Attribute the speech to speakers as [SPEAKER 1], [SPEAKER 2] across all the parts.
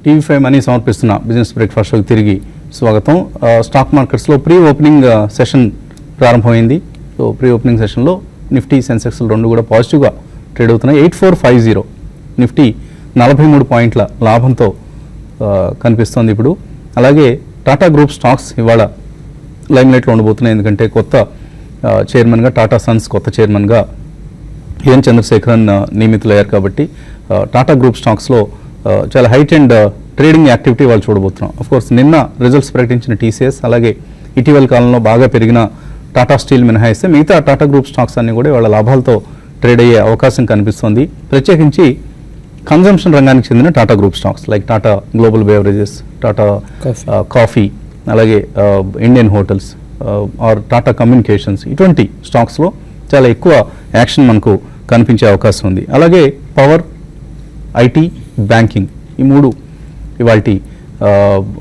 [SPEAKER 1] TV5 money సమర్పిస్తున్న business breakfast షోకి తిరిగి స్వాగతం. స్టాక్ మార్కెట్స్లో ప్రీ ఓపెనింగ్ సెషన్ ప్రారంభమైంది. సో ప్రీ ఓపెనింగ్ సెషన్లో నిఫ్టీ సెన్సెక్స్ రెండు కూడా పాజిటివ్గా ట్రేడ్ అవుతున్నాయి. 8450 నిఫ్టీ 43 పాయింట్ల లాభంతో కనిపిస్తోంది ఇప్పుడు. అలాగే టాటా గ్రూప్ స్టాక్స్ ఇవాళ లైమ్లైట్లో ఉండబోతున్నాయి. ఎందుకంటే కొత్త చైర్మన్గా టాటా సన్స్ కొత్త చైర్మన్గా ఎన్ చంద్రశేఖరన్ నియమితులయ్యారు కాబట్టి టాటా గ్రూప్ స్టాక్స్లో చాలా హైట్ అండ్ ట్రేడింగ్ యాక్టివిటీ వాళ్ళు చూడబోతున్నాం. అఫ్కోర్స్ నిన్న రిజల్ట్స్ ప్రకటించిన టీసీఎస్ అలాగే ఇటీవల కాలంలో బాగా పెరిగిన టాటా స్టీల్ మినహాయిస్తే మిగతా టాటా గ్రూప్ స్టాక్స్ అన్ని కూడా వాళ్ళ లాభాలతో ట్రేడ్ అయ్యే అవకాశం కనిపిస్తుంది. ప్రత్యేకించి కన్జంప్షన్ రంగానికి చెందిన Tata group stocks like Tata global beverages, Tata coffee, అలాగే Indian hotels or Tata communications, ఇటువంటి స్టాక్స్లో చాలా ఎక్కువ యాక్షన్ మనకు కనిపించే అవకాశం ఉంది. అలాగే పవర్, ఐటీ, బ్యాంకింగ్, ఈ మూడు ఇవాల్టి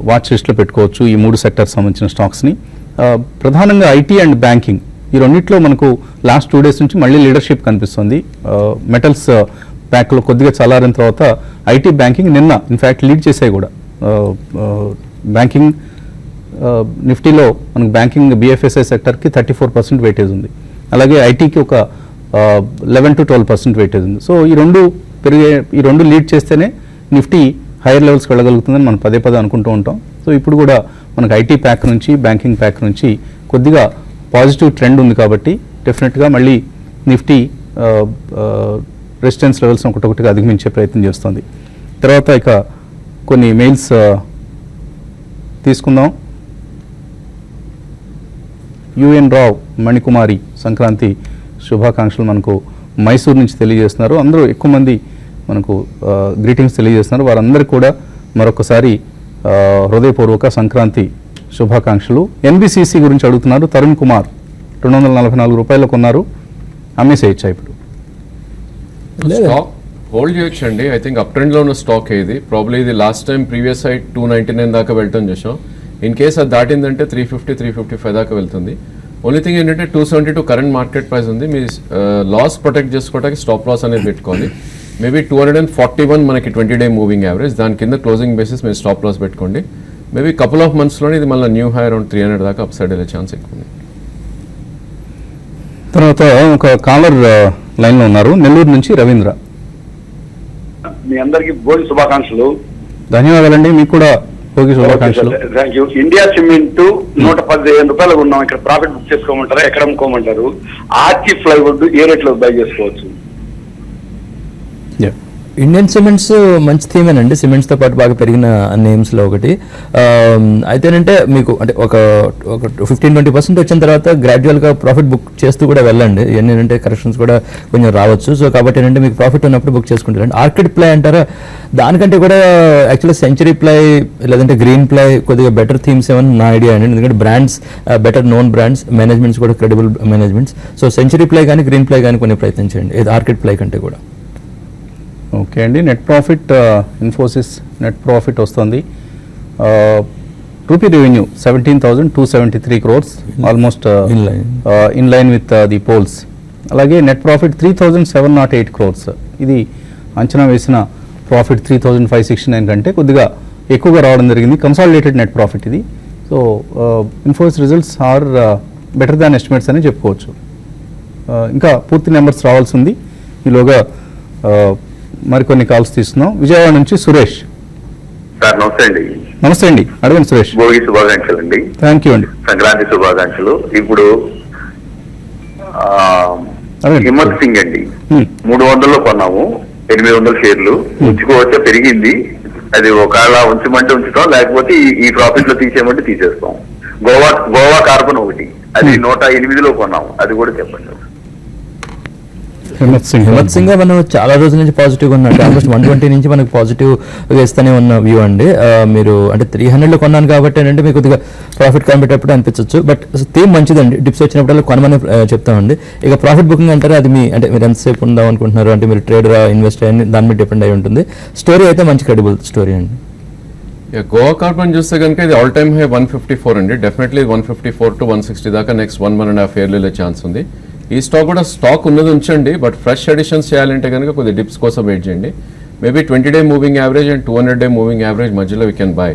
[SPEAKER 1] వాచ్ లిస్ట్లో పెట్టుకోవచ్చు. ఈ మూడు సెక్టర్స్ సంబంధించిన స్టాక్స్ని ప్రధానంగా ఐటీ అండ్ బ్యాంకింగ్ ఈ రెండింటిలో మనకు లాస్ట్ 2 days నుంచి మళ్ళీ లీడర్షిప్ కనిపిస్తుంది. మెటల్స్ ప్యాక్లో కొద్దిగా చల్లారిన తర్వాత ఐటీ, బ్యాంకింగ్ నిన్న ఇన్ఫ్యాక్ట్ లీడ్ చేసాయి కూడా. బ్యాంకింగ్ నిఫ్టీలో మనకు బ్యాంకింగ్ BFSI సెక్టర్కి 34% వెయిటేజ్ ఉంది. అలాగే ఐటీకి ఒక 11 to 12% వెయిటేజ్ ఉంది. సో ఈ రెండు లీడ్ చేస్తేనే నిఫ్టీ హైయర్ లెవెల్స్కి వెళ్ళగలుగుతుందని మనం పదే అనుకుంటూ ఉంటాం. సో ఇప్పుడు కూడా మనకు ఐటీ ప్యాక్ నుంచి బ్యాంకింగ్ ప్యాక్ నుంచి కొద్దిగా పాజిటివ్ ట్రెండ్ ఉంది కాబట్టి డెఫినెట్గా మళ్ళీ నిఫ్టీ రెసిస్టెన్స్ లెవెల్స్ ఒకటొకటిగా అధిగమించే ప్రయత్నం చేస్తుంది. తర్వాత ఇక కొన్ని మెయిల్స్ తీసుకుందాం. యుఎన్ రావు మణికుమారి సంక్రాంతి శుభాకాంక్షలు మనకు మైసూరు నుంచి తెలియజేస్తున్నారు. అందరూ ఎక్కువ మంది మనకు గ్రీటింగ్స్ తెలియజేస్తున్నారు. వారందరికీ కూడా మరొకసారి హృదయపూర్వక సంక్రాంతి శుభాకాంక్షలు. NBCC గురించి అడుగుతున్నారు. తరుణ్ కుమార్ 244 రూపాయలు కొన్నారు, అమ్మేసేయచ్చా ఇప్పుడు?
[SPEAKER 2] స్టాక్ హోల్డ్ చేయొచ్చు అండి. ఐ థింక్ అప్ ట్రెండ్లో ఉన్న స్టాక్ ఇది. ప్రాబ్లీ ఇది లాస్ట్ టైం ప్రీవియస్ సైడ్ 299 దాకా వెళ్ళటం చేసాం. ఇన్ కేస్ అది దాటిందంటే 350, 355 దాకా వెళ్తుంది. ఓన్లీ థింగ్ ఏంటంటే 272 కరెంట్ మార్కెట్ ప్రైస్ ఉంది. మీ లాస్ ప్రొటెక్ట్ చేసుకోవడానికి స్టాప్ లాస్ అనేది పెట్టుకోవాలి. మేబీ 241 మనకి 20-day మూవింగ్ యావరేజ్, దాని కింద క్లోజింగ్ బేసిస్ మీరు స్టాప్ లాస్ పెట్టుకోండి. మేబీ కపుల్ ఆఫ్ మంత్స్లోనే ఇది మళ్ళీ న్యూ హై అరౌండ్ 300 దాకా అప్ సైడ్ వెళ్ళే ఛాన్స్ ఎక్కువ ఉంది.
[SPEAKER 1] తర్వాత ఒక కాలర్ లైన్లో ఉన్నారు, నెల్లూరు నుంచి రవీంద్ర.
[SPEAKER 3] మీ అందరికి భోగి శుభాకాంక్షలు.
[SPEAKER 1] ధన్యవాదాలండి, మీకు కూడా భోగి శుభాకాంక్షలు.
[SPEAKER 3] Thank you. ఇండియా సిమెంట్ 115 రూపాయలు ఉన్నాం. ఇక్కడ ప్రాఫిట్ బుక్ చేసుకోమంటారా, ఎక్కడ అమ్ముకోమంటారు? ఆర్చి ప్లైవుడ్ ఏ రేట్లో బై చేసుకోవచ్చు?
[SPEAKER 4] ఇండియన్ సిమెంట్స్ మంచి థీమేనండి. సిమెంట్స్తో పాటు బాగా పెరిగిన నేమ్స్లో ఒకటి. అయితేనంటే మీకు అంటే ఒక 15-20% వచ్చిన తర్వాత గ్రాడ్యువల్గా ప్రాఫిట్ బుక్ చేస్తూ కూడా వెళ్ళండి. ఏంటంటే కరెక్షన్స్ కూడా కొంచెం రావచ్చు. సో కాబట్టి ఏంటంటే మీకు ప్రాఫిట్ ఉన్నప్పుడు బుక్ చేసుకుంటారండి. ఆర్కిడ్ ప్లై అంటారా, దానికంటే కూడా యాక్చువల్గా సెంచరీ ప్లై లేదంటే గ్రీన్ ప్లై కొద్దిగా బెటర్ థీమ్స్ ఏమని నా ఐడియా అండి. ఎందుకంటే brands better known brands, managements కూడా credible managements. So century ply కానీ గ్రీన్ ప్లై కానీ కొన్ని ప్రయత్నించండి, ఇది ఆర్కిడ్ ప్లై కంటే కూడా.
[SPEAKER 1] ఓకే అండి. Net profit Infosys net profit వస్తుంది. Rupee revenue 17,273 crores, almost in line with the polls. అలాగే నెట్ ప్రాఫిట్ 3,708 crores. ఇది అంచనా వేసిన ప్రాఫిట్ 3,569 కంటే కొద్దిగా ఎక్కువగా రావడం జరిగింది. కన్సాలిడేటెడ్ నెట్ ప్రాఫిట్ ఇది. So Infosys results are better than estimates అని చెప్పుకోవచ్చు. ఇంకా పూర్తి నెంబర్స్ రావాల్సి ఉంది. ఈలోగా మరికొన్ని కాల్స్ తీస్తున్నాం. విజయవాడ నుంచి సురేష్.
[SPEAKER 3] సార్ నమస్తే అండి.
[SPEAKER 1] నమస్తే అండి, అడగండి సురేష్.
[SPEAKER 3] భోగి శుభాకాంక్షలు అండి.
[SPEAKER 1] థ్యాంక్ యూ అండి.
[SPEAKER 3] సంక్రాంతి శుభాకాంక్షలు. ఇప్పుడు హిమ్మత్ సింగ్ అండి 300లో కొన్నాము, 800 షేర్లు. ఉంచుకోవచ్చా? పెరిగింది. అది ఒకవేళ ఉంచమంటే ఉంచుతాం, లేకపోతే ఈ ప్రాఫిట్ లో తీసేయమంటే తీసేస్తాం. గోవా కార్బన్ ఒకటి, అది 108లో కొన్నాము, అది కూడా చెప్పండి.
[SPEAKER 4] హిమ్మత్ సింగ్ మనం చాలా రోజుల నుంచి పాజిటివ్గా ఉన్నట్టు ఆల్మోస్ట్ 120 నుంచి మనకు పాజిటివ్ ఇస్తూనే ఉన్న వ్యూ అండి. మీరు అంటే 300లో కొన్నాను కాబట్టి ఏంటంటే మీకు కొద్దిగా ప్రాఫిట్ కనిపెట్టేటప్పుడు అనిపించవచ్చు. బట్ థీమ్ మంచిదండి. డిప్స్ వచ్చినప్పుడు కొనమని చెప్తామండి. ఇక ప్రాఫిట్ బుకింగ్ అంటారు, అది మీ అంటే మీరు ఎంతసేపు ఉందాం అనుకుంటున్నారు, అంటే మీరు ట్రేడర్ ఇన్వెస్టర్ అని దాని మీద డిపెండ్ అయి ఉంటుంది. స్టోరీ అయితే మంచి క్రెడిబుల్ స్టోరీ అండి.
[SPEAKER 2] గోవా కార్బన్ చూస్తే కనుక ఇది ఆల్ టైమ్ హై 154 అండి. డెఫినెట్లీ 154 to 160 దాకా నెక్స్ట్ 1.5 year వెళ్ళే ఛాన్స్ ఉంది. ఈ స్టాక్ కూడా స్టాక్ ఉన్నది ఉంచండి, బట్ ఫ్రెష్ అడిషన్స్ చేయాలంటే కనుక కొద్దిగా డిప్స్ కోసం వెయిట్ చేయండి. Maybe 20-day moving average and 200-day moving average మధ్యలో వీ కెన్ బై.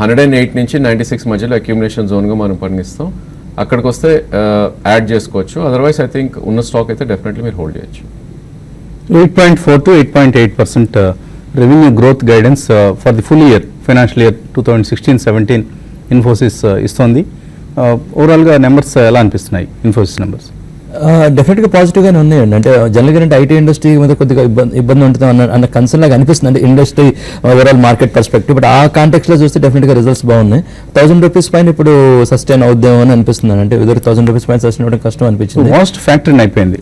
[SPEAKER 2] 108 నుంచి 96 మధ్యలో అక్యూమిలేషన్ జోన్గా మనం పరిగణిస్తాం. అక్కడికి వస్తే యాడ్ చేసుకోవచ్చు. అదర్వైజ్ ఐ థింక్ ఉన్న స్టాక్ అయితే డెఫినెట్లీ మీరు హోల్డ్ చేయొచ్చు.
[SPEAKER 1] 8.4 to 8.8% revenue growth guidance for the full year financial year 2016-17 Infosys ఇస్తోంది. ఓవరాల్గా నెంబర్స్ ఎలా అనిపిస్తున్నాయి ఇన్ఫోసిస్ నెంబర్స్?
[SPEAKER 4] డెఫినెట్గా పాజిటివ్గానే ఉన్నాయండి. అంటే జనరల్గా అంటే ఐటీ ఇండస్ట్రీ మీద కొద్దిగా ఇబ్బంది ఉంటుంది అన్న కన్సర్న్ లాగా అనిపిస్తుంది, అంటే industry overall market perspective. But ఆ కాంటెక్స్లో చూస్తే డెఫినెట్గా రిజల్ట్స్ బాగున్నాయి. 1000 రూపీస్ పైన ఇప్పుడు సస్టైన్ అవుద్దాం అని అనిపిస్తుంది. అంటే ఇద్దరు 1000 రూపీస్ పైన సస్టైన్ అవ్వడం కష్టం అనిపించింది.
[SPEAKER 1] వర్స్ట్ ఫ్యాక్టరీ అయిపోయింది.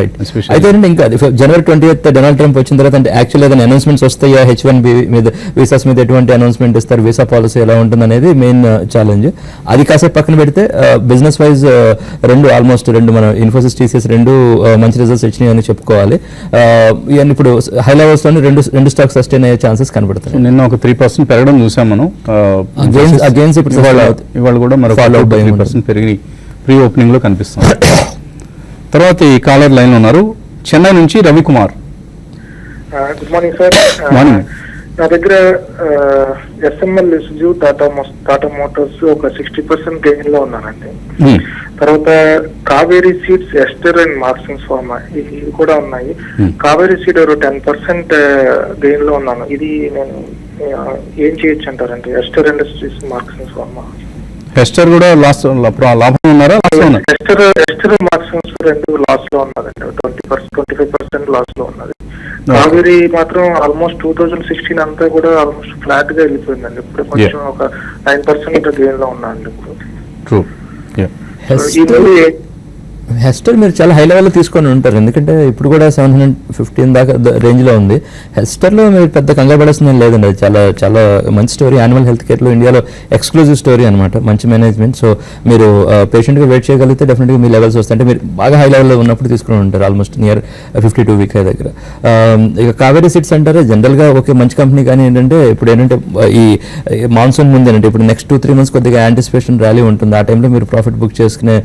[SPEAKER 4] రైట్. అయితే ఇంకా January 20th డొనాల్డ్ ట్రంప్ వచ్చిన తర్వాత అంటే యాక్చువల్లీ ఏదైనా అనౌన్స్మెంట్స్ వస్తాయా, H1B మీద వీసాస్ మీద ఎటువంటి అనౌన్స్మెంట్ ఇస్తారు, వీసా పాలసీ ఎలా ఉంటుంది అనేది మెయిన్ ఛాలెంజ్. అది కాసేపు పక్కన పెడితే బిజినెస్ వైజ్ ఆల్మోస్ట్ రెండు మన ఇన్ఫోసిస్ టీసీఎస్ రెండు మంచి రిజల్ట్స్ ఇచ్చినాయి అని చెప్పుకోవాలి. ఇవన్నీ ఇప్పుడు హై లెవెల్స్ లోనే రెండు స్టాక్స్ సస్టైన్ అయ్యే ఛాన్సెస్ కనబడుతాయి.
[SPEAKER 1] నిన్న ఒక 3% పెరగడం చూసాం మనం.
[SPEAKER 4] గెయిన్స్ ఇప్పుడు
[SPEAKER 1] ఇవాళ కూడా మరో 3% పెరిగి ప్రీ ఓపెనింగ్ లో కనిపిస్తుంది. తర్వాత ఈ కాలర్ లైన్ ఉన్నారు చెన్నై నుంచి Ravikumar.
[SPEAKER 5] Good morning sir.
[SPEAKER 1] Morning.
[SPEAKER 5] నా దగ్గర ఎస్ఎంఎల్ ఇసుజు టాటా మోటార్స్ ఒక 60% గెయిన్ లో ఉన్నానండి. తర్వాత Kaveri Seeds Ester and Marksans Pharma ఇవి కూడా ఉన్నాయి. కావేరీ సీడ్ 10% గెయిన్ లో ఉన్నాను. ఇది నేను ఏం చేయొచ్చు అంటారంటే ఎస్టర్ ఇండస్ట్రీస్ మార్క్సింగ్ ఫార్మా?
[SPEAKER 1] హెస్టర్ కూడా లాభం ఉన్నారా?
[SPEAKER 5] ఎస్టర్ మార్క్సింగ్స్ రెండు లాస్ లో ఉన్నదండి. 25% లాస్ లో ఉన్నది. కావేరీ మాత్రం ఆల్మోస్ట్ 2016 అంతా కూడా ఆల్మోస్ట్ ఫ్లాట్ గా వెళ్ళిపోయిందండి. ఇప్పుడు కొంచెం ఒక 9% గెయిన్ లో ఉన్నాయండి ఇప్పుడు.
[SPEAKER 4] హెస్టర్ మీరు చాలా హై లెవెల్లో తీసుకొని ఉంటారు, ఎందుకంటే ఇప్పుడు కూడా 715 దాకా రేంజ్లో ఉంది. హెస్టర్లో మీరు పెద్ద కంగారు పడాల్సిందేం లేదండి. అది చాలా చాలా మంచి స్టోరీ. యానిమల్ హెల్త్ కేర్లో ఇండియాలో ఎక్స్క్లూజివ్ స్టోరీ అనమాట. మంచి మేనేజ్మెంట్. సో మీరు పేషెంట్గా వెయిట్ చేయగలిగితే డెఫినెట్గా మీ లెవెల్స్ వస్తాయి. అంటే మీరు బాగా హై లెవెల్లో ఉన్నప్పుడు తీసుకుని ఉంటారు, ఆల్మోస్ట్ నియర్ 52 వీక్ దగ్గర. ఇక కావేరీ సీడ్స్ అంటారా జనరల్గా ఓకే మంచి కంపెనీ, కానీ ఏంటంటే ఇప్పుడు ఏంటంటే ఈ మాన్సూన్ ముందు ఏంటంటే ఇప్పుడు నెక్స్ట్ 2-3 months కొద్దిగా యాంటిసిపేషన్ ర్యాలీ ఉంటుంది. ఆ టైంలో మీరు ప్రాఫిట్ బుక్ చేసుకునే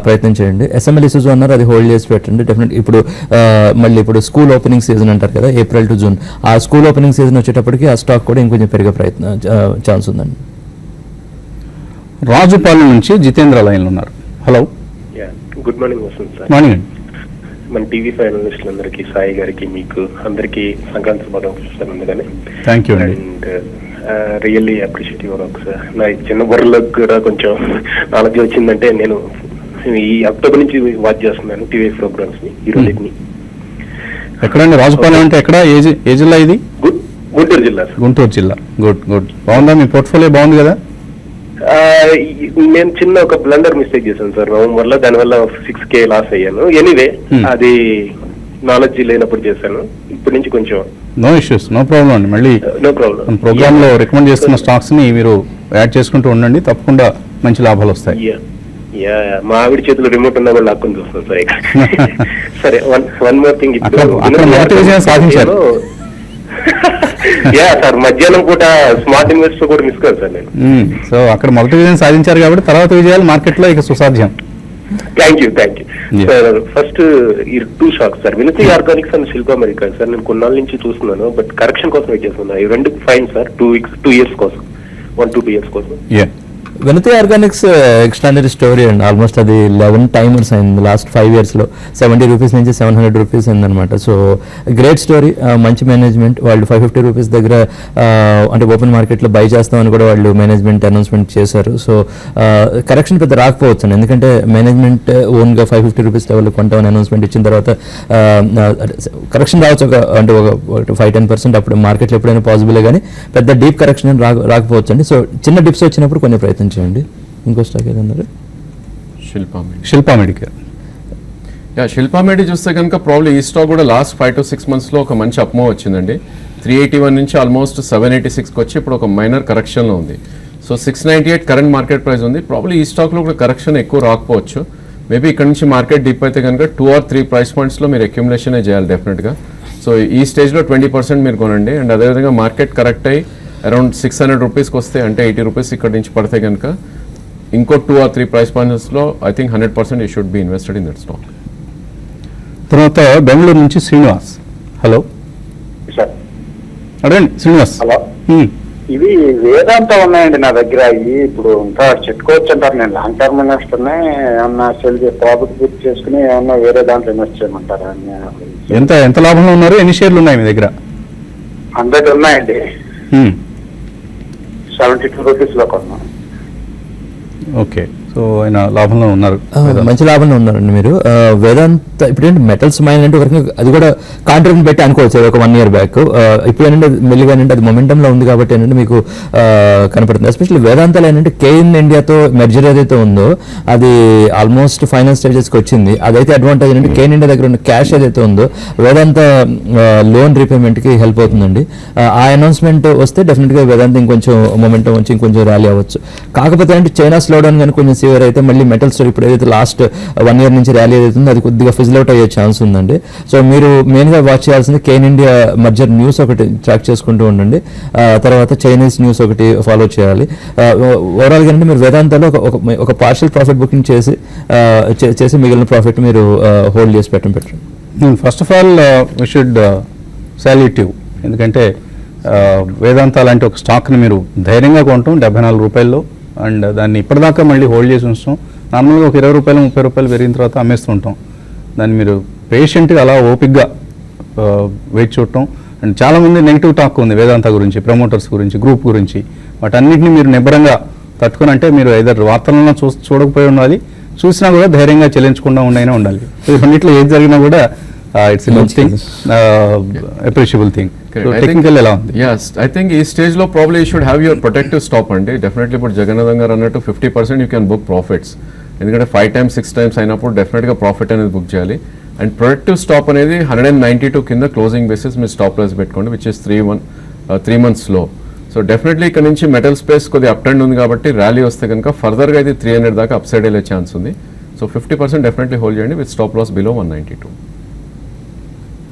[SPEAKER 4] ప్రయత్నం చేయండి. ఎస్ఎంఎల్ ఇష్యూస్ అన్నారు, అది హోల్డ్ చేసి పెట్టండి. డెఫినెట్ ఇప్పుడు మళ్ళీ ఇప్పుడు స్కూల్ ఓపెనింగ్ సీజన్ అంటారు కదా, April to June. ఆ స్కూల్ ఓపెనింగ్ సీజన్ వచ్చేటప్పటికి ఆ స్టాక్ కూడా ఇంకొంచెం పెరిగే ఛాన్స్ ఉందండి.
[SPEAKER 1] రాజుపాలెం నుంచి జితేంద్ర లైన్లో ఉన్నారు. Hello,
[SPEAKER 6] good morning Vasant sir.
[SPEAKER 1] Morning.
[SPEAKER 6] మన టీవీ ఫైనలిస్టులందరికీ, సాయి గారికి, మీకు అందరికీ సంక్రాంతి శుభాకాంక్షలు ముందుగానే.
[SPEAKER 1] థ్యాంక్ యూ అండి.
[SPEAKER 6] And really appreciate your work sir. నా చిన్న బుర్రలకు కూడా కొంచెం నాలెడ్జ్ వచ్చిందంటే నేను ఈ అక్టోబర్ నుంచి వాచ్ చేస్తున్నాను టీవీ ప్రోగ్రామ్స్ ని, ఈ రోజుని.
[SPEAKER 1] ఎక్కడండి రాజుపాలెం అంటే ఎక్కడ, ఏ జిల్లా ఇది?
[SPEAKER 6] గుంటూరు జిల్లా.
[SPEAKER 1] గుంటూరు జిల్లా. Good good. బాగుందా మీ పోర్ట్ఫోలియో? బాగుంది కదా.
[SPEAKER 6] నేను చిన్న ఒక బ్లండర్ మిస్టేక్ చేశాను సార్ నవంబర్ లో, దానివల్ల 6K లాస్ అయ్యాను. ఎనీవే అది నాలెడ్జ్ లేనప్పుడు చేశాను. ఇప్పటి నుంచి కొంచెం
[SPEAKER 1] నో ఇష్యూస్, నో ప్రాబ్లం అండి. మళ్ళీ
[SPEAKER 6] నో ప్రాబ్లం.
[SPEAKER 1] ప్రోగ్రామ్ లో రికమెండ్ చేస్తున్న స్టాక్స్ ని మీరు యాడ్ చేసుకుంటూ ఉండండి, తప్పకుండా మంచి లాభాలు వస్తాయి.
[SPEAKER 6] మా ఆవిడ చేతిలో రిమోట్ ఉన్నా కూడా లాక్కొని చూస్తాం సార్. సరే, వన్ మోర్ థింగ్.
[SPEAKER 1] సాధించారు
[SPEAKER 6] సార్ మధ్యాహ్నం పూట స్మార్ట్ ఇన్వెస్టర్ కూడా మిస్ కాదు సార్ నేను.
[SPEAKER 1] సో అక్కడ మొదటి విజయం సాధించారు కాబట్టి తర్వాత విజయాలు మార్కెట్ లో ఇక సుసాధ్యం.
[SPEAKER 6] Thank you sir. ఫస్ట్ ఈ 2 stocks sir, Vinati Organics and Shilpa America sir. నేను కొన్నాళ్ళ నుంచి చూస్తున్నాను, బట్ కరెక్షన్ కోసం వెయిట్ చేస్తున్నా. ఈ రెండు ఫైన్ సార్, 2 years కోసం, 1-2 years కోసం.
[SPEAKER 4] వినతి ఆర్గానిక్స్ ఎక్స్ట్రానరీ స్టోరీ అండి. ఆల్మోస్ట్ అది 11 times అయింది లాస్ట్ 5 years లో. 70 రూపీస్ నుంచి 700 రూపీస్ అయిందనమాట. సో గ్రేట్ స్టోరీ, మంచి మేనేజ్మెంట్. వాళ్ళు 550 రూపీస్ దగ్గర అంటే ఓపెన్ మార్కెట్లో బై చేస్తామని కూడా వాళ్ళు మేనేజ్మెంట్ అనౌన్స్మెంట్ చేశారు. సో కరెక్షన్ పెద్ద రాకపోవచ్చు, ఎందుకంటే మేనేజ్మెంట్ ఓన్గా 550 రూపీస్ లెవెల్లో కొంటామని అనౌన్స్మెంట్ ఇచ్చిన తర్వాత కరెక్షన్ రావచ్చు, అంటే ఒక 5-10%. అప్పుడు మార్కెట్లో ఎప్పుడైనా పాసిబులే, కానీ పెద్ద డీప్ కరెక్షన్ రాకపోవచ్చు అండి. సో చిన్న డిప్స్ వచ్చినప్పుడు కొన్ని ప్రయత్నం చేయండి. ఇంకో స్టాక్ ఏదన్నారు?
[SPEAKER 1] శిల్పా మెడికేర్.
[SPEAKER 2] శిల్పా మెడి చూస్తే కనుక ప్రాబ్లీ ఈ స్టాక్ కూడా లాస్ట్ 5 to 6 months లో ఒక మంచి అప్మో వచ్చిందండి. 381 నుంచి ఆల్మోస్ట్ 786కి వచ్చి ఇప్పుడు ఒక మైనర్ కరెక్షన్లో ఉంది. సో 698 కరెంట్ మార్కెట్ ప్రైస్ ఉంది. ప్రాబ్లీ ఈ స్టాక్లో కూడా కరెక్షన్ ఎక్కువ రాకపోవచ్చు. మేబీ ఇక్కడ నుంచి మార్కెట్ డిప్ అయితే కనుక 2 or 3 price points లో మీరు అక్యుములేషన్ చేయాలి డెఫినెట్గా. సో ఈ స్టేజ్లో 20% మీరు కొనండి. అండ్ అదేవిధంగా మార్కెట్ కరెక్ట్ అయ్యి అరౌండ్ 600 రూపీస్కి వస్తే, అంటే 80 రూపీస్ ఇక్కడ నుంచి పడితే కనుక ఇంకో 2 or 3 ప్రైస్ పాయింట్స్లో I think 100% you should be invested in that stock.
[SPEAKER 1] తర్వాత బెంగళూరు నుంచి శ్రీనివాస్. Hello,
[SPEAKER 7] sir.
[SPEAKER 1] అడగండి శ్రీనివాస్.
[SPEAKER 7] హలో, ఇవి వేదాంత ఉన్నాయండి నా దగ్గర. ఇవి ఇప్పుడు ఇంకా చెప్పుకోవచ్చు అంటారు. నేను లాంగ్ టర్మ్ ఇన్వెస్టర్నే. ఏమన్నా సెల్ ప్రాఫిట్ బుక్ చేసుకుని ఏమన్నా వేరే దాంట్లో ఇన్వెస్ట్ చేయమంటారా?
[SPEAKER 1] ఎంత లాభంలో ఉన్నారు? ఎన్ని షేర్లు ఉన్నాయి మీ దగ్గర?
[SPEAKER 7] 100 ఉన్నాయండి. 72 రూపీస్ లో కొన్నా.
[SPEAKER 1] ఓకే, సో ఆయన లాభంలో ఉన్నారు.
[SPEAKER 4] మంచి లాభంలో ఉన్నారండి మీరు. వేదాంత ఇప్పుడు ఏంటి మెటల్స్ మైన్ అంటే ఒక అది కూడా కాంట్రాక్ట్ పెట్టి అనుకోవచ్చు ఒక 1 year బ్యాక్. ఇప్పుడు ఏంటంటే మెల్లిగా ఏంటంటే అది మొమెంటంలో ఉంది కాబట్టి ఏంటంటే మీకు కనపడుతుంది. ఎస్పెషల్లీ వేదాంతలో ఏంటంటే కేఎన్ ఇండియాతో మెర్జర్ ఏదైతే ఉందో అది ఆల్మోస్ట్ ఫైనల్ స్టేజెస్కి వచ్చింది. అదైతే అడ్వాంటేజ్ ఏంటంటే కేఎన్ ఇండియా దగ్గర ఉన్న క్యాష్ ఏదైతే ఉందో వేదాంత లోన్ రీపేమెంట్కి హెల్ప్ అవుతుందండి. ఆ అనౌన్స్మెంట్ వస్తే డెఫినెట్గా వేదాంత ఇంకొంచెం మొమెంటం వచ్చి ఇంకొంచెం ర్యాలీ అవ్వచ్చు. కాకపోతే అంటే చైనా స్లో డౌన్ కానీ కొంచెం సివియర్ అయితే మళ్ళీ మెటల్ స్టోర్ ఇప్పుడు ఏదైతే లాస్ట్ 1 year నుంచి ర్యాలీ ఏదైతుందో అది కొద్దిగా ఫిజిల్ అవుట్ అయ్యే ఛాన్స్ ఉందండి. సో మీరు మెయిన్గా వాచ్ చేయాల్సింది కేన్ ఇండియా మర్జర్ న్యూస్ ఒకటి ట్రాక్ చేసుకుంటూ ఉండండి. తర్వాత చైనీస్ న్యూస్ ఒకటి ఫాలో చేయాలి. ఓవరాల్గా అంటే మీరు వేదాంతలో ఒక పార్షియల్ ప్రాఫిట్ బుకింగ్ చేసి మిగిలిన ప్రాఫిట్ మీరు హోల్డ్ చేసి పెట్టండి.
[SPEAKER 1] First of all we should salute you. ఎందుకంటే వేదాంత లాంటి ఒక స్టాక్ని మీరు ధైర్యంగా కొనటం 74 రూపాయల్లో, అండ్ దాన్ని ఇప్పటిదాకా మళ్ళీ హోల్డ్ చేసి ఉంచడం. నార్మల్గా ఒక 20 రూపాయలు 30 రూపాయలు పెరిగిన తర్వాత అమ్మేస్తూ ఉంటాం. దాన్ని మీరు పేషెంట్గా అలా ఓపిక్గా వెయిట్ చూడటం. అండ్ చాలామంది నెగిటివ్ టాక్ ఉంది వేదాంత గురించి, ప్రమోటర్స్ గురించి, గ్రూప్ గురించి. వాటన్నిటిని మీరు నిబ్బరంగా తట్టుకుని, అంటే మీరు ఐదర్ వార్తలను చూడకపోయి ఉండాలి, చూసినా కూడా ధైర్యంగా చెల్లించకుండా ఉండాలి. ఇవన్నిట్లో ఏది జరిగినా కూడా it's good thing, appreciable thing. Technical ఎలా ఉంది?
[SPEAKER 2] Yes, I think ఈ స్టేజ్ లో probably you should have your protective stop అండి. డెఫినెట్లీ ఇప్పుడు జగన్నాథం గారు అన్నట్టు 50% యూ క్యాన్ బుక్ ప్రాఫిట్స్. ఎందుకంటే 5 times 6 times అయినప్పుడు డెఫినెట్గా ప్రాఫిట్ అనేది బుక్ చేయాలి. అండ్ ప్రొడక్టివ్ స్టాప్ అనేది 192 కింద క్లోజింగ్ బేసిస్ మీరు స్టాప్ లాస్ పెట్టుకోండి, విచ్ ఇస్ 3 months లో. సో డెఫినెట్లీ ఇక్కడ నుంచి మెటల్ స్పేస్ కొద్దిగా అప్ ట్రెండ్ ఉంది కాబట్టి ర్యాలీ వస్తే కనుక ఫర్దర్గా అయితే 300 దాకా అప్ సైడ్ వెళ్ళే ఛాన్స్ ఉంది. సో 50% డెఫినెట్లీ హోల్డ్ చేయండి విత్ స్టాప్ లాస్ బిలో 192.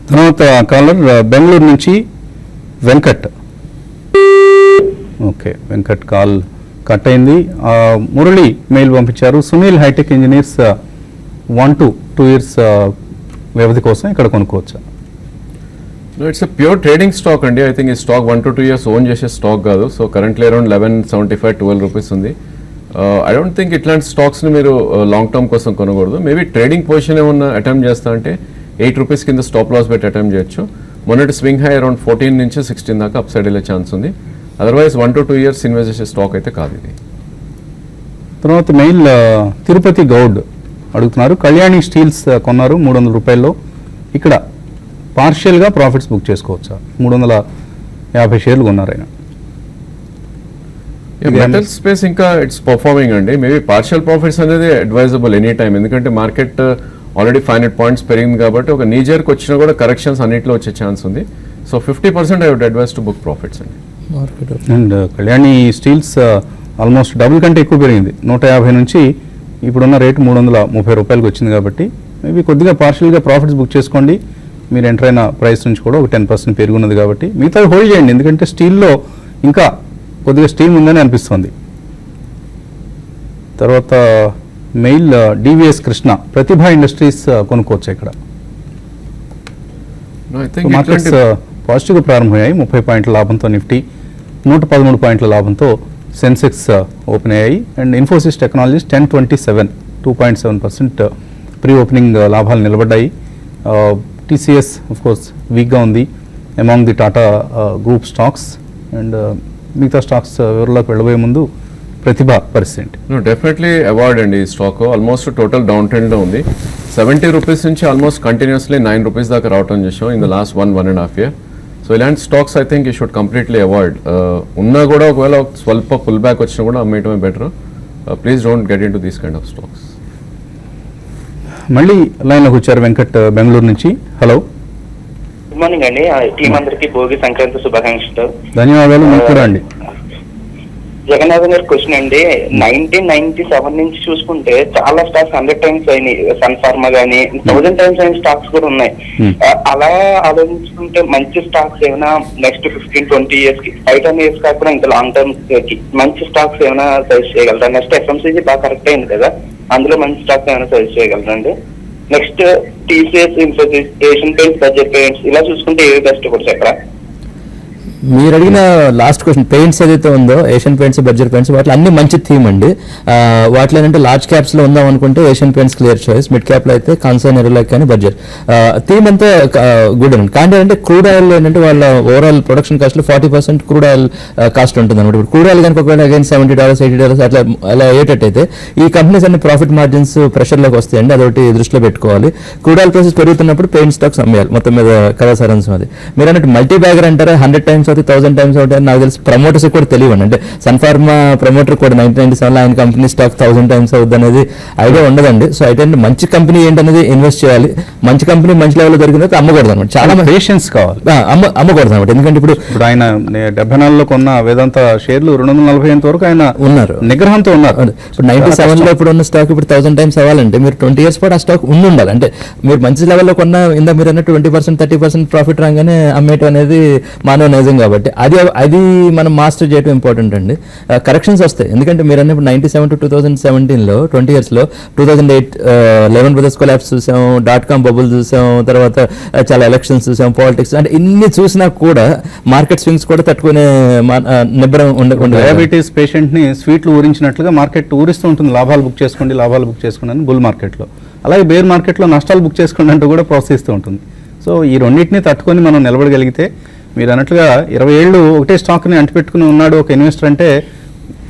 [SPEAKER 1] తర్వాత కాలర్ బెంగళూరు నుంచి Venkat. Okay, Venkat call cut అయింది. మురళి మెయిల్ పంపించారు. Sunil hitech engineers 1 to 2 years వ్యవధి కోసం ఇక్కడ కొనుక్కోవచ్చా?
[SPEAKER 2] ఇట్స్ ప్యూర్ ట్రేడింగ్ స్టాక్ అండి. ఐ థింక్ ఈ స్టాక్ 1 to 2 years ఓన్ చేసే స్టాక్ కాదు. సో కరెంట్లీ అరౌండ్ 11.75 12 రూపీస్ ఉంది. ఐ డోంట్ థింక్ ఇట్లాంటి స్టాక్స్ని మీరు లాంగ్ టర్మ్ కోసం కొనకూడదు. మేబీ ట్రేడింగ్ పొజిషన్ ఏమన్నా అటెంప్ట్ చేస్తా అంటే 8 రూపీస్ కింద స్టాప్ లాస్ పెట్టి అటెంప్ట్ చేయొచ్చు. మొన్నటి స్వింగ్ హై అరౌండ్ 14 నుంచి 16 దాకా అప్ సైడ్ వెళ్ళే ఛాన్స్ ఉంది. అదర్వైజ్ 1 to 2 years ఇన్వెస్ట్ చేసే స్టాక్ అయితే కాదు ఇది.
[SPEAKER 1] తర్వాత మెయిల్ తిరుపతి గౌడ్ అడుగుతున్నారు. కళ్యాణి స్టీల్స్ కొన్నారు 300 రూపాయల్లో. ఇక్కడ పార్షియల్గా ప్రాఫిట్స్ బుక్ చేసుకోవచ్చా? 350 షేర్లు కొన్నారు ఆయన.
[SPEAKER 2] మెటల్ స్పేస్ ఇంకా ఇట్స్ పర్ఫార్మింగ్ అండి. మేబీ పార్షియల్ ప్రాఫిట్స్ అనేది అడ్వైజబుల్ ఎనీ టైమ్. ఎందుకంటే మార్కెట్ ఆల్రెడీ 500 points పెరిగింది కాబట్టి ఒక నీజర్కి వచ్చినా కూడా కరెక్షన్స్ అన్నింటిలో వచ్చే ఛాన్స్ ఉంది. So 50% I would advise to book profits అండి.
[SPEAKER 1] And Kalyani Steels almost double కంటే ఎక్కువ పెరిగింది. 150 నుంచి ఇప్పుడున్న రేటు 330 రూపాయలకి వచ్చింది కాబట్టి మేబీ కొద్దిగా పార్షియల్గా ప్రాఫిట్స్ బుక్ చేసుకోండి. మీరు ఎంటర్ అయిన ప్రైస్ నుంచి కూడా ఒక 10% పెరుగున్నది కాబట్టి మిగతా హోల్డ్ చేయండి. ఎందుకంటే స్టీల్లో ఇంకా కొద్దిగా స్టీమ్ ఉందని అనిపిస్తుంది. తర్వాత మెయిల్ డివిఎస్ కృష్ణ, ప్రతిభా ఇండస్ట్రీస్ కొనుక్కోవచ్చు ఇక్కడ. మార్కెట్స్ పాజిటివ్గా ప్రారంభమయ్యాయి. 30 పాయింట్ల లాభంతో నిఫ్టీ, 113 పాయింట్ల లాభంతో సెన్సెక్స్ ఓపెన్ అయ్యాయి. And Infosys technologies 1027 2.7% pre opening లాభాలు నిలబడ్డాయి. టీసీఎస్ కోర్స్ వీక్గా ఉంది among the Tata group stocks. And మిగతా స్టాక్స్ వివరాల్లోకి వెళ్ళబోయే ముందు ప్రతిభ పరిస్థితి.
[SPEAKER 2] డెఫినెట్లీ అవార్డ్ అండి. ఈ స్టాక్ ఆల్మోస్ట్ టోటల్ డౌన్ ట్రెండ్లో ఉంది. 70 రూపీస్ నుంచి ఆల్మోస్ట్ కంటిన్యూస్లీ 9 రూపీస్ దాకా రావటం చేసాం in the last 1.5 year. So ఇలాంటి stocks I think you should completely avoid. ఉన్నా కూడా ఒకవేళ స్వల్ప పుల్ బ్యాక్ వచ్చినా కూడా అమ్మేయటమే better. Please don't get into these kind of stocks.
[SPEAKER 1] మళ్ళీ లైన్లోకి వచ్చారు వెంకట్ బెంగళూరు నుంచి. హలో,
[SPEAKER 8] గుడ్ మార్నింగ్ అండి. టీం అందరికి భోగి సంక్రాంతి శుభాకాంక్షలు.
[SPEAKER 1] ధన్యవాదాలు. మీకు కూడా అండి.
[SPEAKER 8] జగన్నాథన్ గారి క్వశ్చన్ అండి. 1997 నుంచి చూసుకుంటే చాలా స్టాక్స్ 100 టైమ్స్ అయినాయి. సన్ ఫార్మా గానీ 1000 టైమ్స్ అయిన స్టాక్స్ కూడా ఉన్నాయి. అలా ఆలోచించుకుంటే మంచి స్టాక్స్ ఏమైనా నెక్స్ట్ 15-20 ఇయర్స్ కి 5-10 ఇయర్స్ కాకుండా ఇంకా లాంగ్ టర్మ్ కి మంచి స్టాక్స్ ఏమైనా సజెస్ట్ చేయగలరా? నెక్స్ట్ ఎఫ్ఎంసీజీ బాగా కరెక్ట్ అయింది కదా, అందులో మంచి స్టాక్స్ ఏమైనా సజెస్ట్ చేయగలరండి? Next TCS, Infosys, Asian Paints, budget paints ఇలా చూసుకుంటే ఏవి బెస్ట్ కూడా చెప్పరా?
[SPEAKER 4] మీరు అడిగిన లాస్ట్ క్వశ్చన్ పెయింట్స్ ఏదైతే ఉందో ఏషియన్ పెయింట్స్, బడ్జెట్ పెయింట్స్, వాటిలో అన్ని మంచి థీమ్ అండి. వాటిలో ఏంటంటే లార్జ్ క్యాప్స్ లో ఉందాం అనుకుంటే Asian paints clear choice, mid cap లో అయితే కాన్సర్న్ ఎరులైక్ కానీ బడ్జెట్ థీమ్ అంతా గుడ్ అండి. కానీ ఏంటంటే క్రూడ్ ఆయిల్ ఏంటంటే వాళ్ళ ఓవరాల్ ప్రొడక్షన్ కాస్ట్ లో 40% క్రూడ్ ఆయిల్ కాస్ట్ ఉంటుంది అనమాట. ఇప్పుడు క్రూడ్ ఆయిల్ కనుక ఒకవేళ అగైన్ $70, $80 అట్లా అలా అయ్యేటట్టయితే ఈ కంపెనీస్ అన్ని ప్రాఫిట్ మార్జిన్స్ ప్రెషర్ లోకి వస్తాయండి. అదొకటి దృష్టిలో పెట్టుకోవాలి. క్రూడ్ ఆయిల్ ప్రైసెస్ పెరుగుతున్నప్పుడు పెయింట్ స్టాక్స్ అమ్మేయాలి. మొత్తం మీద కథా సారాంశం అది. మీరు అన్నట్టు మల్టీ బ్యాగర్ అంటారా 100 టైమ్స్ 1000 టైమ్స్ అవుతాయి నాకు తెలిసి. ప్రమోటర్స్ కూడా తెలియవండి. అంటే సన్ ఫార్మా ప్రమోటర్ కూడా 1997 ఆయన కంపెనీ స్టాక్ 1000 టైమ్స్ అవుతుంది అనేది ఐడియా ఉండదండి. సో అయితే మంచి కంపెనీ ఏంటనేది ఇన్వెస్ట్ చేయాలి. మంచి కంపెనీ మంచి లెవెల్లో దొరికిన అమ్మకూడదు అనమాట. చాలా పేషెన్స్ కావాలి, అమ్మకూడదు అనమాట. ఎందుకంటే ఇప్పుడు
[SPEAKER 1] ఆయన 74లో కొన్న వేదాంత షేర్లు 248 వరకు ఆయన
[SPEAKER 4] ఉన్నారు,
[SPEAKER 1] నిగ్రహంతో ఉన్నారు.
[SPEAKER 4] ఇప్పుడు 97లో ఇప్పుడు ఉన్న స్టాక్ ఇప్పుడు 1000 టైమ్స్ అవ్వాలంటే మీరు 20 ఇయర్స్ పాటు ఆ స్టాక్ ఉండాలి. అంటే మీరు మంచి లెవెల్లో కొన్న ఇందా మీరు అన్న 20% 30% ప్రాఫిట్ రాగానే అమ్మేయటం అనేది మానవ నైజం. కాబట్టి అది మనం మాస్టర్ చేయడం ఇంపార్టెంట్ అండి. కరెక్షన్స్ వస్తాయి. ఎందుకంటే మీరు అన్నప్పుడు 97 to 2017లో 20 ఇయర్స్లో 2008 లెమన్ బ్రదర్స్ కొలాప్స్ చూసాం, .com బబుల్ చూసాం, తర్వాత చాలా ఎలక్షన్స్ చూసాం, పాలిటిక్స్, అంటే ఇన్ని చూసినా కూడా మార్కెట్ స్వింగ్స్ కూడా తట్టుకునే నిబ్బరం ఉండకుండా
[SPEAKER 1] డయాబెటీస్ పేషెంట్ ని స్వీట్లు ఊరించినట్లుగా మార్కెట్ ఊరిస్తూ ఉంటుంది. లాభాలు బుక్ చేసుకోండి అని బుల్ మార్కెట్లో. అలాగే బేర్ మార్కెట్లో నష్టాలు బుక్ చేసుకోండి అంటూ కూడా ప్రోత్సహిస్తూ ఉంటుంది. సో ఈ రెండింటిని తట్టుకొని మనం నిలబడగలిగితే, మీరు అన్నట్లుగా 20 ఏళ్ళు ఒకటే స్టాక్ని అంటిపెట్టుకుని ఉన్నాడు ఒక ఇన్వెస్టర్ అంటే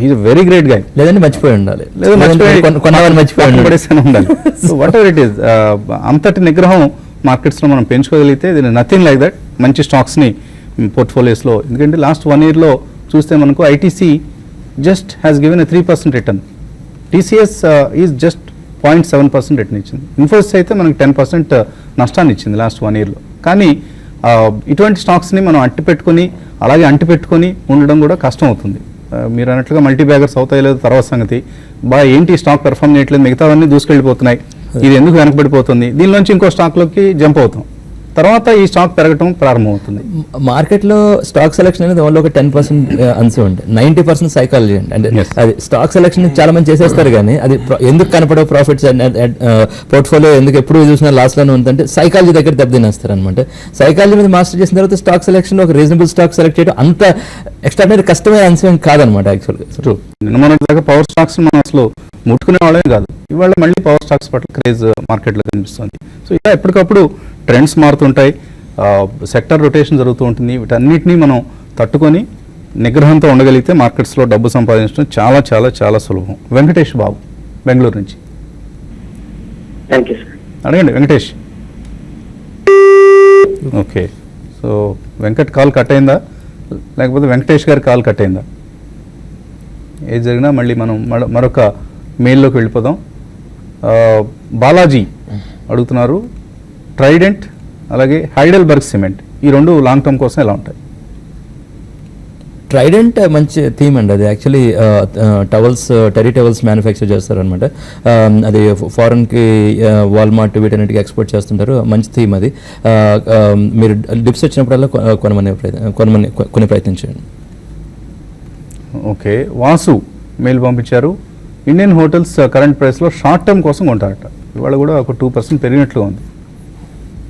[SPEAKER 1] ఈజ్ వెరీ గ్రేట్ గా.
[SPEAKER 4] లేదంటే మర్చిపోయి ఉండాలి, మర్చిపోయి
[SPEAKER 1] ఉండాలి. వాట్ ఎవర్ ఇట్ ఈస్, అంతటి నిగ్రహం మార్కెట్స్లో మనం పెంచుకోగలిగితే దీని నథింగ్ లైక్ దట్ మంచి స్టాక్స్ని పోర్ట్ఫోలియోస్లో. ఎందుకంటే లాస్ట్ 1 ఇయర్లో చూస్తే మనకు ITC just has given 3% return, TCS is just 0.7% return ఇచ్చింది, ఇన్ఫోసిస్ అయితే మనకి 10% నష్టాన్ని ఇచ్చింది లాస్ట్ 1 ఇయర్లో. కానీ ఇటువంటి స్టాక్స్ని మనం అలాగే అంటిపెట్టుకొని ఉండడం కూడా కష్టం అవుతుంది. మీరు అన్నట్లుగా మల్టీ బ్యాగర్స్ అవుతాయి లేదు తర్వాత సంగతి. ఏంటి స్టాక్ పెర్ఫామ్ చేయట్లేదు, మిగతావన్నీ దూసుకెళ్ళిపోతున్నాయి, ఇది ఎందుకు వెనకబడిపోతుంది, దీనిలోంచి ఇంకో స్టాక్లోకి జంప్ అవుతాం, తర్వాత ఈ స్టాక్ పెరగటం ప్రారంభమవుతుంది.
[SPEAKER 4] మార్కెట్లో స్టాక్ సెలెక్షన్ అనేది ఓన్లీ ఒక 10% అంశం ఉంటుంది, 90% సైకాలజీ అండి. అంటే అది స్టాక్ సెలెక్షన్ చాలా మంది చేసేస్తారు, కానీ అది ఎందుకు కనపడవు ప్రాఫిట్స్ పోర్ట్ఫోలియో ఎందుకు ఎప్పుడు చూసినా లాస్ట్లోనే ఉందంటే సైకాలజీ దగ్గర దెబ్బతినేస్తారు అనమాట. సైకాలజీ మీద మాస్టర్ చేసిన తర్వాత స్టాక్ సెలెక్షన్ ఒక రీజనబుల్ స్టాక్ సెలెక్ట్ చేయడం అంత ఎక్స్ట్రాడినరీ కష్టమైన అంశం కాదనమాట. యాక్చువల్గా
[SPEAKER 1] నిన్న మొన్నటి దాకా పవర్ స్టాక్స్ మనం అసలు ముట్టుకునే వాళ్ళే కాదు, ఇవాళ మళ్ళీ పవర్ స్టాక్స్ పట్ల క్రేజ్ మార్కెట్లో కనిపిస్తుంది. సో ఇలా ఎప్పటికప్పుడు ట్రెండ్స్ మారుతుంటాయి, సెక్టర్ రొటేషన్ జరుగుతూ ఉంటుంది. వీటన్నిటినీ మనం తట్టుకొని నిగ్రహంతో ఉండగలిగితే మార్కెట్స్లో డబ్బు సంపాదించడం చాలా చాలా చాలా సులభం. వెంకటేష్ బాబు బెంగళూరు నుంచి.
[SPEAKER 8] Thank you sir.
[SPEAKER 1] అడగండి Venkatesh. Okay, so Venkat call cut అయిందా లేకపోతే వెంకటేష్ గారి కాల్ కట్ అయిందా? ఏది జరిగినా మళ్ళీ మనం మరొక మెయిల్లోకి వెళ్ళిపోదాం. బాలాజీ అడుగుతున్నారు, ట్రైడెంట్ అలాగే హైడెల్బర్గ్ సిమెంట్ ఈ రెండు లాంగ్ టర్మ్ కోసం ఎలా ఉంటాయి?
[SPEAKER 4] ట్రైడెంట్ మంచి థీమ్ అండి. అది actually towels, TERI towels manufacture చేస్తారనమాట. అది ఫారెన్కి వాల్మార్ట్ వీటన్నిటికి ఎక్స్పోర్ట్ చేస్తుంటారు. మంచి థీమ్ అది. మీరు డిప్స్ వచ్చినప్పుడల్లా కొనే ప్రయత్నం చేయండి.
[SPEAKER 1] ఓకే, వాసు మెయిల్ పంపించారు, ఇండియన్ హోటల్స్ కరెంట్ ప్రైస్లో షార్ట్ టర్మ్ కోసం కొంటారట. ఇవాళ కూడా ఒక 2% పెరిగినట్లుగా ఉంది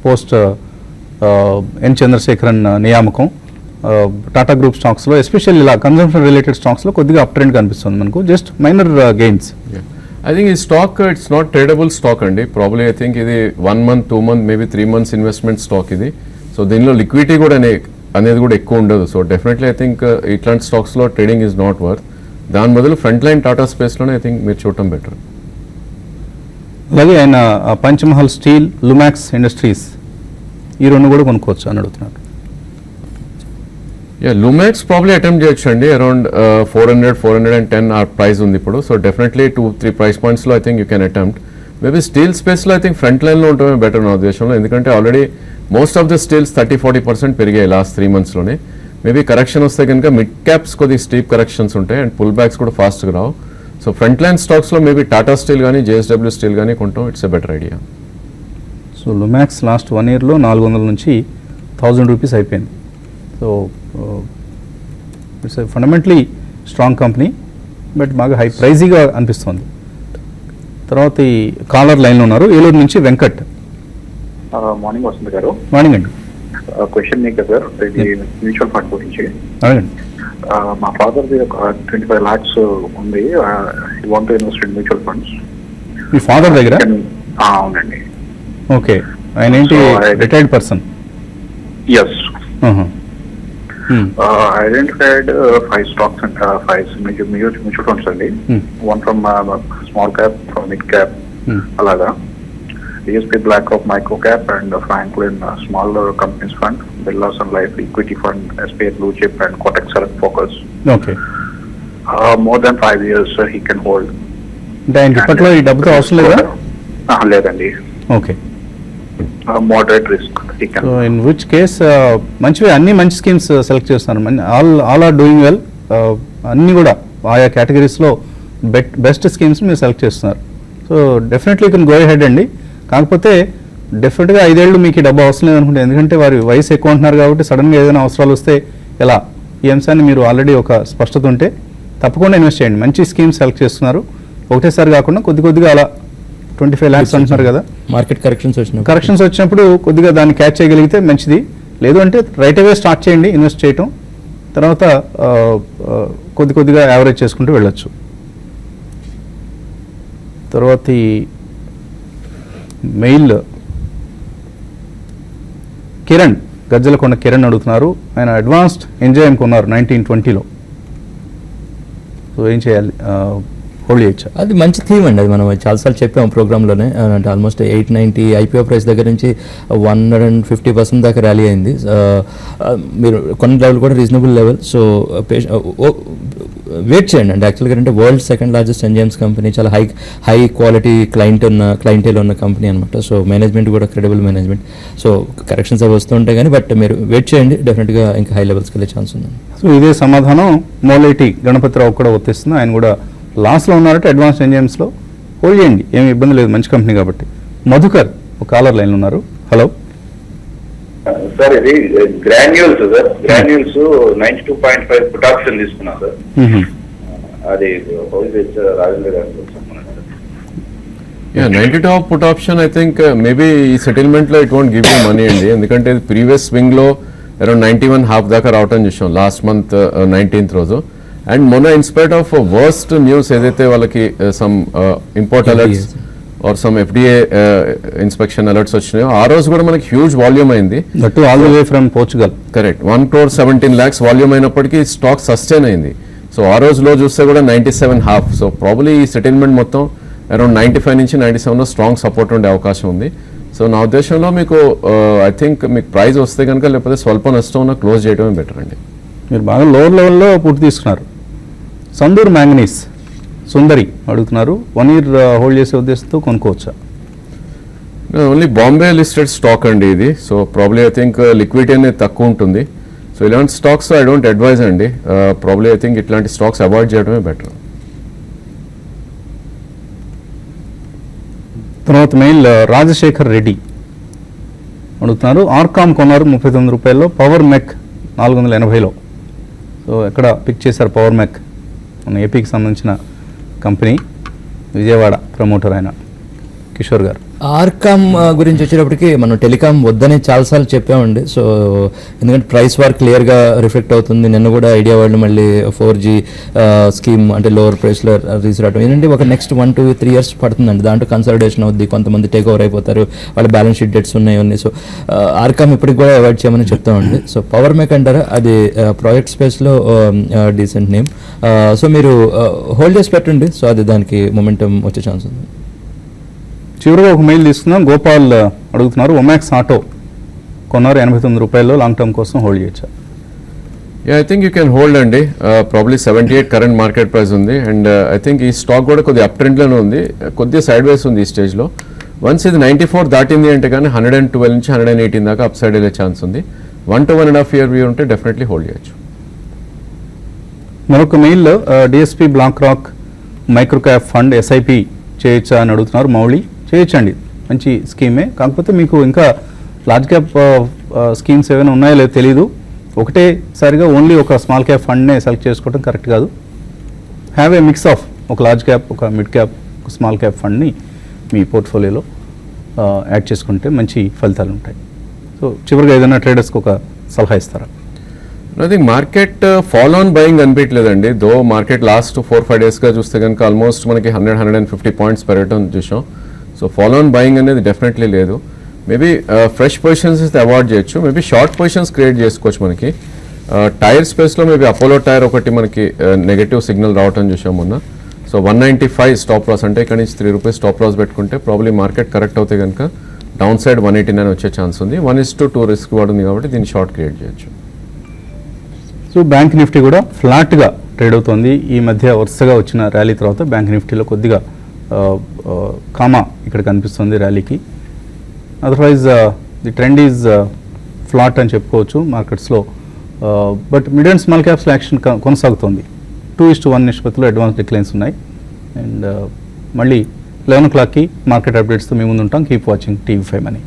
[SPEAKER 1] పోస్ట్ ఎన్ చంద్రశేఖరన్ నియామకం. టాటా గ్రూప్ స్టాక్స్లో ఎస్పెషల్లీ ఇలా కన్జంప్షన్ రిలేటెడ్ స్టాక్స్లో కొద్దిగా అప్ ట్రెండ్ కనిపిస్తుంది మనకు, just minor gains.
[SPEAKER 2] I think ఈ stock it's not tradable stock అండి. ప్రాబ్లీ ఐ థింక్ ఇది 1 month 2 month maybe 3 months investment stock ఇది. సో దీనిలో లిక్విడిటీ కూడా అనేది కూడా ఎక్కువ ఉండదు. సో డెఫినెట్లీ ఐ థింక్ ఇట్లాంటి స్టాక్స్లో ట్రేడింగ్ ఈజ్ నాట్ వర్త్. దాని బదులు ఫ్రంట్ లైన్ టాటా స్పేస్లోనే ఐ థింక్ మీరు చూడటం బెటర్.
[SPEAKER 1] అలాగే ఆయన పంచమహల్ స్టీల్, లుమాక్స్ ఇండస్ట్రీస్ ఈ రెండు కూడా కొనుక్కోవచ్చు అని అడుగుతున్నారు.
[SPEAKER 2] లుమాక్స్ ప్రాబ్లీ అటెంప్ట్ చేయొచ్చు అండి. అరౌండ్ 400-410 ఆ ప్రైస్ ఉంది ఇప్పుడు. సో డెఫినెట్లీ 2-3 ప్రైస్ పాయింట్స్లో I think you can attempt. Maybe steel స్పేస్లో ఐ థింక్ ఫ్రంట్ లైన్లో ఉండటమే బెటర్ నా ఉద్దేశంలో. ఎందుకంటే already most of the steels 30-40% పెరిగాయి లాస్ట్ 3 monthsలోనే. మేబీ కరెక్షన్ వస్తే కనుక మిడ్ క్యాప్స్ కొద్దిగా స్టీప్ కరెక్షన్స్ ఉంటాయి అండ్ పుల్ బ్యాక్స్ కూడా ఫాస్ట్గా రావు. So front line stocks maybe Tata Steel కానీ JSW స్టీల్ కానీ కొంటాం. It's a better idea.
[SPEAKER 1] So Lumax last 1 yearలో 400 నుంచి 1000 రూపీస్ అయిపోయింది. So it's fundamentally strong company, but బాగా హై ప్రైజీగా అనిపిస్తుంది. తర్వాత ఈ కాలర్ లైన్లో ఉన్నారు, ఏలూరు నుంచి వెంకట్.
[SPEAKER 9] మార్నింగ్ వస్తుంది గారు.
[SPEAKER 1] మార్నింగ్ అండి.
[SPEAKER 9] క్వశ్చన్ మీకు సార్, ఇది మ్యూచువల్ ఫండ్ గురించి.
[SPEAKER 1] అడగండి.
[SPEAKER 9] మా ఫాదర్ది ఒక 25 lakhs ఉంది. Want to invest in mutual funds.
[SPEAKER 1] మీ ఫాదర్ దగ్గర?
[SPEAKER 9] అవునండి.
[SPEAKER 1] ఓకే, ఆయన ఏంటి? Retired person?
[SPEAKER 9] Yes. Identified 5 stocks and 5 mutual funds అండి. One from small cap, from mid cap, అలాగా. DSP BlackRock Micro Cap and Franklin Smaller Companies Fund, Birla Sun Life Equity Fund, SBI Blue Chip and Kotak Select Focus.
[SPEAKER 1] Okay.
[SPEAKER 9] More than 5 years he can hold.
[SPEAKER 1] అంటే ఆయనకి ఇప్పట్లో ఈ డబ్బుతో అవసరం లేదా?
[SPEAKER 9] లేదండి.
[SPEAKER 1] Okay.
[SPEAKER 9] Moderate risk he can.
[SPEAKER 1] So in which case మంచివి అన్ని మంచి స్కీమ్స్ సెలెక్ట్ చేస్తున్నారు. All are doing well. అన్నీ కూడా ఆయా కేటగిరీస్లో బెస్ట్ స్కీమ్స్ మీరు సెలెక్ట్ చేస్తున్నారు. So definitely can go ahead అండి. కాకపోతే డెఫినెట్గా 5 ఏళ్ళు మీకు డబ్బు అవసరం లేదనుకుంటే, ఎందుకంటే వారి వయసు ఎక్కువ అంటున్నారు కాబట్టి సడన్గా ఏదైనా అవసరాలు వస్తే ఎలా, ఈ అంశాన్ని మీరు ఆల్రెడీ ఒక స్పష్టత ఉంటే తప్పకుండా ఇన్వెస్ట్ చేయండి. మంచి స్కీమ్స్ సెలెక్ట్ చేస్తున్నారు. ఒకటేసారి కాకుండా కొద్దిగా అలా 25 lakhs అంటున్నారు కదా,
[SPEAKER 4] మార్కెట్
[SPEAKER 1] కరెక్షన్స్ వచ్చినప్పుడు కొద్దిగా దాన్ని క్యాచ్ చేయగలిగితే మంచిది. లేదు అంటే రైట్ అవే స్టార్ట్ చేయండి ఇన్వెస్ట్ చేయటం, తర్వాత కొద్దిగా యావరేజ్ చేసుకుంటూ వెళ్ళొచ్చు. తర్వాత ఈ మెయిల్ కిరణ్, గజ్జలకొండ కిరణ్ అడుగుతున్నారు. ఆయన అడ్వాన్స్డ్ ఎంజాయ్ కొన్నారు 1920లో. సో ఏం చేయాలి, హోల్డ్ చేయొచ్చా?
[SPEAKER 4] అది మంచి థీమ్ అండి. అది మనం చాలాసార్లు చెప్పాము ప్రోగ్రాంలోనే. అంటే ఆల్మోస్ట్ 890 IPO ప్రైస్ దగ్గర నుంచి 150% దాకా ర్యాలీ అయింది. మీరు కొన్ని లెవెల్ కూడా రీజనబుల్ లెవెల్. సో వెయిట్ చేయండి అండి. యాక్చువల్గా అంటే world second largest enzymes company, చాలా హై క్వాలిటీ క్లయింటేల్ ఉన్న కంపెనీ అనమాట. సో మేనేజ్మెంట్ కూడా క్రెడిబుల్ మేనేజ్మెంట్. సో కరెక్షన్స్ అవి వస్తూ ఉంటాయి కానీ, బట్ మీరు వెయిట్ చేయండి, డెఫినెట్గా ఇంకా హై లెవెల్స్కి వెళ్ళే ఛాన్స్ ఉంది.
[SPEAKER 1] సో ఇదే సమాధానం మోలేటి గణపతిరావు కూడా వర్తిస్తుంది. ఆయన కూడా లాస్ట్లో ఉన్నారంటే అడ్వాన్స్ ఎంజైమ్స్లో హోల్డ్ చేయండి, ఏమి ఇబ్బంది లేదు, మంచి కంపెనీ కాబట్టి. మధుకర్ ఒక కాలర్ లైన్లో ఉన్నారు. హలో
[SPEAKER 3] సార్, ఇది Granules sir, Granules 92.5 put option తీసుకున్నా సార్. అది Rajendra garu
[SPEAKER 2] 92 put option. I think maybe ఈ సెటిల్మెంట్లో it won't give you money అండి, ఎందుకంటే ప్రీవియస్ స్వింగ్లో అరౌండ్ 91.5 దాకా రావటం చూసాం లాస్ట్ మంత్ 19th రోజు. అండ్ మొన్న ఇన్స్పైట్ ఆఫ్ వర్స్ట్ న్యూస్ ఏదైతే వాళ్ళకి some import alerts or some FDA inspection alerts వచ్చినాయో, ఆ రోజు కూడా మనకి హ్యూజ్ వాల్యూమ్ అయింది.
[SPEAKER 1] That all the way from Portugal.
[SPEAKER 2] Correct. 1.17 crore volume అయినప్పటికీ స్టాక్ సస్టైన్ అయింది. సో ఆ రోజులో చూస్తే కూడా 97.5. సో ప్రాబ్లీ ఈ సెటిల్మెంట్ మొత్తం అరౌండ్ 95 నుంచి 97లో స్ట్రాంగ్ సపోర్ట్ ఉండే అవకాశం ఉంది. సో నా ఉద్దేశంలో మీకు ఐ థింక్ మీకు ప్రైస్ వస్తే కనుక, లేకపోతే స్వల్ప నష్టం ఉన్న క్లోజ్ చేయడమే బెటర్ అండి.
[SPEAKER 1] మీరు బాగా లోవర్ లెవెల్లో పూర్తి తీసుకున్నారు. సందూర్ మ్యాంగనీస్ సుందరి అడుగుతున్నారు, 1 year హోల్డ్ చేసే ఉద్దేశంతో కొనుక్కోవచ్చా?
[SPEAKER 2] ఓన్లీ బాంబే లిస్టెడ్ స్టాక్ అండి ఇది. So probably I think liquidity అనేది తక్కువ ఉంటుంది. సో ఇలాంటి స్టాక్స్ ఐ డోంట్ అడ్వైజ్ అండి. ప్రాబ్లీ ఐ థింక్ ఇట్లాంటి స్టాక్స్ అవాయిడ్ చేయడమే బెటర్.
[SPEAKER 1] తర్వాత మెయిల్ రాజశేఖర్ రెడ్డి అడుగుతున్నారు, ఆర్కామ్ కొన్నారు 39 రూపాయల్లో, పవర్ మెక్ 480లో. సో ఎక్కడ పిక్ చేశారు పవర్ మెక్? మన ఏపీకి సంబంధించిన కంపెనీ, విజయవాడ ప్రమోటర్ ఆయన కిషోర్ గారు.
[SPEAKER 4] ఆర్కామ్ గురించి వచ్చేటప్పటికి మనం టెలికాం వద్దని చాలాసార్లు చెప్పామండి. సో ఎందుకంటే ప్రైస్ వార్ క్లియర్గా రిఫ్లెక్ట్ అవుతుంది. నిన్న కూడా ఐడియా వాళ్ళు మళ్ళీ 4G స్కీమ్ అంటే లోవర్ ప్రైస్లో తీసుకురావడం ఏంటంటే ఒక నెక్స్ట్ 1 to 3 years పడుతుందండి. దాంట్లో కన్సల్టేషన్ అవుద్ది, కొంతమంది టేక్ ఓవర్ అయిపోతారు, వాళ్ళ బ్యాలెన్స్ షీట్ డెట్స్ ఉన్నాయి. సో ఆర్కామ్ ఇప్పటికి కూడా అవాయిడ్ చేయమని చెప్తామండి. సో పవర్ మేక్ అంటారా, అది ప్రాజెక్ట్ స్పేస్లో డీసెంట్ నేమ్. సో మీరు హోల్డ్ చేసి పెట్టండి. సో అది దానికి మొమెంటం వచ్చే ఛాన్స్ ఉంది.
[SPEAKER 1] చివరిగా ఒక మెయిల్ తీసుకుందాం. గోపాల్ అడుగుతున్నారు, ఒమాక్స్ ఆటో కొన్నారు 89 రూపాయల్లో, లాంగ్ టర్మ్ కోసం హోల్డ్ చేయొచ్చా?
[SPEAKER 2] I think you can hold అండి. ప్రాబ్లీ 78 కరెంట్ మార్కెట్ ప్రైస్ ఉంది. అండ్ ఐ థింక్ ఈ స్టాక్ కూడా కొద్దిగా అప్ ట్రెండ్లోనే ఉంది, కొద్దిగా సైడ్ వేస్ ఉంది ఈ స్టేజ్లో. వన్స్ ఇది 94 దాటింది అంటే కానీ 112 నుంచి 118 దాకా అప్ సైడ్ వెళ్ళే ఛాన్స్ ఉంది. 1 to 1.5 year వ్యూ ఉంటే డెఫినెట్లీ హోల్డ్ చేయొచ్చు.
[SPEAKER 1] మరొక మెయిల్లో DSP BlackRock micro cap fund SIP చేయొచ్చా అని అడుగుతున్నారు మౌళి. చేయొచ్చండి, మంచి స్కీమే. కాకపోతే మీకు ఇంకా లార్జ్ క్యాప్ స్కీమ్స్ ఏమైనా ఉన్నాయో లేదో తెలీదు. ఒకటేసారిగా ఓన్లీ ఒక స్మాల్ క్యాప్ ఫండ్నే సెలెక్ట్ చేసుకోవడం కరెక్ట్ కాదు. హ్యావ్ ఏ మిక్స్ ఆఫ్ ఒక లార్జ్ క్యాప్, ఒక మిడ్ క్యాప్, ఒక స్మాల్ క్యాప్ ఫండ్ని మీ పోర్ట్ఫోలియోలో యాడ్ చేసుకుంటే మంచి ఫలితాలు ఉంటాయి. సో చివరిగా ఏదైనా ట్రేడర్స్కి ఒక సలహా ఇస్తారా?
[SPEAKER 2] I think market follow on buying అనిపించలేదండి. దో మార్కెట్ లాస్ట్ 4-5 డేస్గా చూస్తే కనుక ఆల్మోస్ట్ మనకి 100-150 పాయింట్స్ పెరగడం చూసాం. సో ఫాలో ఆన్ బయింగ్ అనేది డెఫినెట్లీ లేదు. మేబీ ఫ్రెష్ పొజిషన్స్ అయితే అవాయిడ్ చేయొచ్చు. మేబీ షార్ట్ పొజిషన్స్ క్రియేట్ చేసుకోవచ్చు. మనకి టైర్ స్పేస్లో మేబీ అపోలో టైర్ ఒకటి మనకి నెగటివ్ సిగ్నల్ రావటం చూసాం మొన్న. సో 195 స్టాప్ లాస్, అంటే ఇక్కడ నుంచి 3 రూపీస్ స్టాప్ లాస్ పెట్టుకుంటే ప్రాబ్లీ మార్కెట్ కరెక్ట్ అవుతే కనుక డౌన్ సైడ్ 189 వచ్చే ఛాన్స్ ఉంది. 1:2 రిస్క్ పడుతుంది కాబట్టి దీన్ని షార్ట్ క్రియేట్ చేయొచ్చు.
[SPEAKER 1] సో బ్యాంక్ నిఫ్టీ కూడా ఫ్లాట్గా ట్రేడ్ అవుతుంది. ఈ మధ్య వరుసగా వచ్చిన ర్యాలీ తర్వాత బ్యాంక్ నిఫ్టీలో కొద్దిగా కామా ఇక్కడ కనిపిస్తుంది ర్యాలీకి. Otherwise the trend is flat అని చెప్పుకోవచ్చు మార్కెట్స్లో. బట్ మిడ్ అండ్ స్మాల్ క్యాప్స్లో యాక్షన్ కొనసాగుతుంది. 2:1 నిష్పత్తిలో అడ్వాన్స్ డిక్లైన్స్ ఉన్నాయి. అండ్ మళ్ళీ 11 o'clockకి మార్కెట్ అప్డేట్స్తో మీ ముందు ఉంటాం. Keep watching TV5 Money.